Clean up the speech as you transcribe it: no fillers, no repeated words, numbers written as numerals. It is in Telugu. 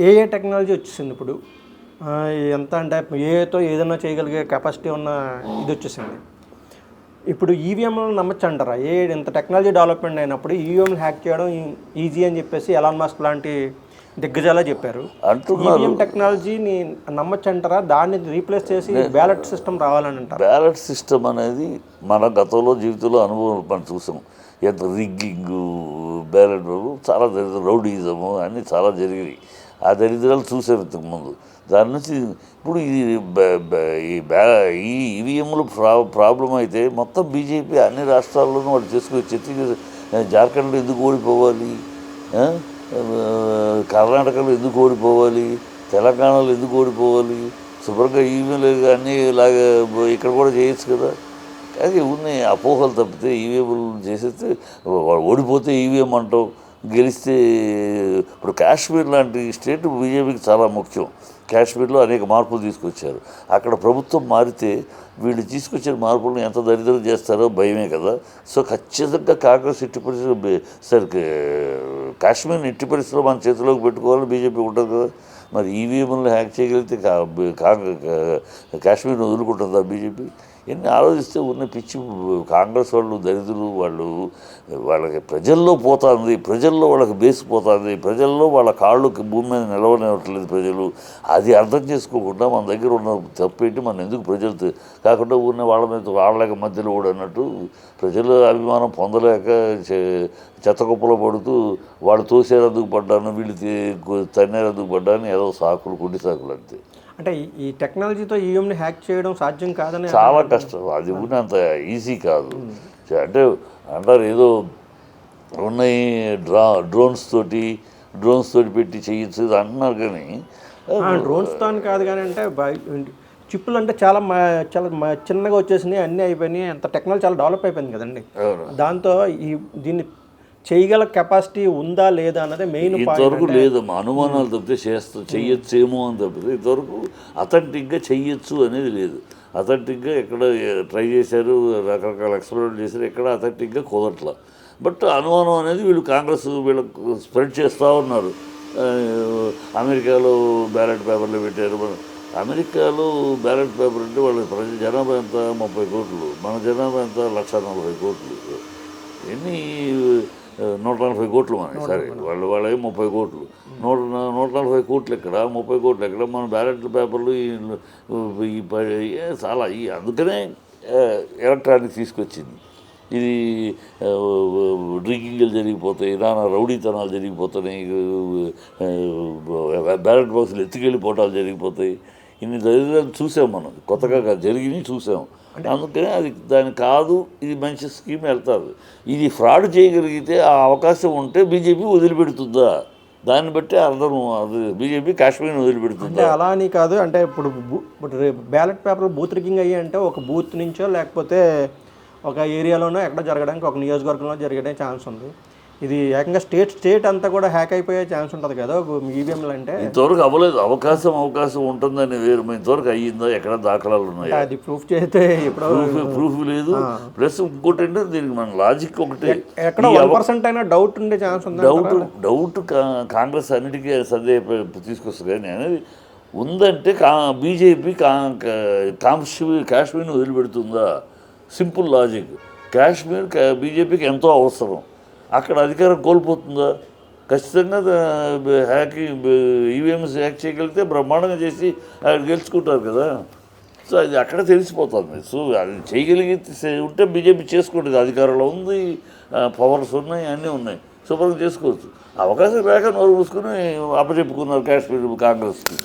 ఏఏ టెక్నాలజీ వచ్చేసింది ఇప్పుడు. ఎంత అంటే ఏఐతో ఏదైనా చేయగలిగే కెపాసిటీ ఉన్న ఇది వచ్చేసింది. ఇప్పుడు ఈవీఎంలను నమ్మచ్చు అంటారా? ఇంత టెక్నాలజీ డెవలప్మెంట్ అయినప్పుడు ఈవీఎంలు హ్యాక్ చేయడం ఈజీ అని చెప్పేసి ఎలాన్ మస్క్ లాంటి దిగ్గజాలే చెప్పారు. ఈవీఎం టెక్నాలజీని నమ్మచ్చు అంటారా? దాన్ని రీప్లేస్ చేసి బ్యాలెట్ సిస్టమ్ రావాలని అంటారు. బ్యాలెట్ సిస్టమ్ అనేది మన గతంలో జీవితంలో అనుభవం మనం చూసాం. ఎంత రిగ్గింగు, బ్యాలెట్ చాలా రౌడీజము అన్నీ చాలా జరిగినాయి. ఆ దరిద్రాలు చూసాం ఇంతకుముందు. దాని నుంచి ఇప్పుడు ఈ ఈవీఎంలు ప్రాబ్లం అయితే మొత్తం బీజేపీ అన్ని రాష్ట్రాల్లోనూ వాళ్ళు చేసుకుని జార్ఖండ్లో ఎందుకు ఓడిపోవాలి, కర్ణాటకలో ఎందుకు ఓడిపోవాలి, తెలంగాణలో ఎందుకు ఓడిపోవాలి, శుభ్రంగా ఈవీఎంలు అన్నీ ఇలాగ ఇక్కడ కూడా చేయొచ్చు కదా. అది ఉన్నాయి అపోహలు తప్పితే ఈవీఎంలు చేసేస్తే ఓడిపోతే ఈవీఎం అంటాం, గెలిస్తే. ఇప్పుడు కాశ్మీర్ లాంటి స్టేట్ బీజేపీకి చాలా ముఖ్యం. కాశ్మీర్లో అనేక మార్పులు తీసుకొచ్చారు. అక్కడ ప్రభుత్వం మారితే వీళ్ళు తీసుకొచ్చిన మార్పులను ఎంత దరిద్రం చేస్తారో భయమే కదా. సో ఖచ్చితంగా కాంగ్రెస్ ఎట్టి పరిస్థితుల్లో సరే కాశ్మీర్ని ఎట్టి పరిస్థితుల్లో మన చేతిలోకి పెట్టుకోవాలని బీజేపీ ఉంటుంది కదా. మరి ఈవీఎంలను హ్యాక్ చేయగలిగితే కాశ్మీర్ని వదులుకుంటుందా బీజేపీ? ఎన్ని ఆలోచిస్తే ఉన్న పిచ్చి కాంగ్రెస్ వాళ్ళు దరిద్రులు. వాళ్ళకి ప్రజల్లో పోతుంది, ప్రజల్లో వాళ్ళకి బేసిపోతుంది, ప్రజల్లో వాళ్ళ కాళ్ళకి భూమి మీద నిలవనివ్వట్లేదు ప్రజలు. అది అర్థం చేసుకోకుండా మన దగ్గర ఉన్న తప్పేంటి, మనం ఎందుకు ప్రజలు కాకుండా ఉన్న వాళ్ళ మీద వాళ్ళకి మధ్యలో కూడా అన్నట్టు ప్రజల అభిమానం పొందలేక చెత్తకుప్పలో పడుతూ వాళ్ళు తోసేందుకు పడ్డాను, వీళ్ళు తన్నేందుకు పడ్డాను, ఏదో సాకులు గుడ్డి సాకులు అంతే. అంటే ఈ టెక్నాలజీతో ఈవీఎంని హ్యాక్ చేయడం సాధ్యం కాదని చాలా కష్టం. అది అంత ఈజీ కాదు. అంటే అంటారు ఏదో ఉన్నాయి డ్రోన్స్ తోటి పెట్టి చేయొచ్చు అంటున్నారు. కానీ డ్రోన్స్తో కాదు కానీ అంటే చిప్పులు అంటే చాలా చిన్నగా వచ్చేసినాయి, అన్నీ అయిపోయినాయి. అంత టెక్నాలజీ చాలా డెవలప్ అయిపోయింది కదండి. దాంతో దీన్ని చేయగల కెపాసిటీ ఉందా లేదా అన్నదే మెయిన్. ఇంతవరకు లేదు, అనుమానాలు తప్పితే చెయ్యొచ్చేమో అని తప్పితే ఇంతవరకు అథెంటిక్గా చెయ్యొచ్చు అనేది లేదు. అథెంటిక్గా ఎక్కడ ట్రై చేశారు, రకరకాల ఎక్స్పెరిమెంట్ చేశారు, ఎక్కడ అథెంటిక్గా కుదరట్లా. బట్ అనుమానం అనేది కాంగ్రెస్ వీళ్ళకు స్ప్రెడ్ చేస్తూ ఉన్నారు. అమెరికాలో బ్యాలెట్ పేపర్లు పెట్టారు. అమెరికాలో బ్యాలెట్ పేపర్ అంటే వాళ్ళ జనాభా ఎంత 30 కోట్లు, మన జనాభా ఎంత 140 కోట్లు. ఎన్ని 140 కోట్లు మనకి. సరే వాళ్ళే 30 కోట్లు, 140 కోట్లు ఎక్కడ, 30 కోట్లు ఎక్కడ. మన బ్యాలెట్ పేపర్లు చాలా అందుకనే ఎలక్ట్రానిక్స్ తీసుకొచ్చింది. ఇది డ్రింకింగ్లు జరిగిపోతాయి, రౌడీతనాలు జరిగిపోతున్నాయి, బ్యాలెట్ బాక్సులు ఎత్తుకెళ్ళిపోవటాలు జరిగిపోతాయి. ఇన్ని దరిద్రాలు చూసాం మనం, కొత్తగా జరిగినవి చూసాం. అందుకనే దాని కాదు, ఇది మంచి స్కీమ్ వెళ్తారు. ఇది ఫ్రాడ్ చేయగలిగితే ఆ అవకాశం ఉంటే బీజేపీ వదిలిపెడుతుందా? దాన్ని బట్టి అర్థం. అది బీజేపీ కాశ్మీర్ని వదిలిపెడుతుంది అలా అని కాదు. అంటే ఇప్పుడు బ్యాలెట్ పేపర్ బూత్ రిగ్గింగ్ అయ్యి అంటే ఒక బూత్ నుంచో లేకపోతే ఒక ఏరియాలోనో ఎక్కడ జరగడానికి, ఒక నియోజకవర్గంలో జరగడానికి ఛాన్స్ ఉంది. ఇది ఏకంగా స్టేట్ అంతా కూడా హ్యాక్ అయిపోయే ఛాన్స్ ఉంటుంది కదా ఈవీఎంలు అంటే. ఇంతవరకు అవ్వలేదు. అవకాశం ఉంటుందని వేరు. ఇంతవరకు అయ్యిందా? ఎక్కడ దాఖలాలు ఉన్నాయి? అది ప్రూఫ్ చేస్తే ప్రూఫ్ లేదు. ప్లస్ ఇంకోటి అంటే దీనికి మన లాజిక్ ఒకటి, ఎక్కడ 1% అయినా డౌట్ ఉండే ఛాన్స్ ఉంది. డౌట్ కాంగ్రెస్ అన్నిటికీ సందేహం తీసుకొస్తుంది. కానీ అనేది ఉందంటే బీజేపీ కాశ్మీర్ని వదిలిపెడుతుందా? Simple logic. కాశ్మీర్ బీజేపీకి ఎంతో అవసరం. అక్కడ అధికారం కోల్పోతుందా? ఖచ్చితంగా ఈవీఎంస్ హ్యాక్ చేయగలిగితే బ్రహ్మాండంగా చేసి గెలుచుకుంటారు కదా. సో అది అక్కడ తెలిసిపోతుంది. సో అది చేయగలిగితే ఉంటే బీజేపీ చేసుకుంటుంది. అధికారంలో ఉంది, పవర్స్ ఉన్నాయి, అన్నీ ఉన్నాయి, శుభ్రంగా చేసుకోవచ్చు. అవకాశం లేక నోరు మూసుకుని అప్పచెప్పుకున్నారు కాశ్మీర్ కాంగ్రెస్కి.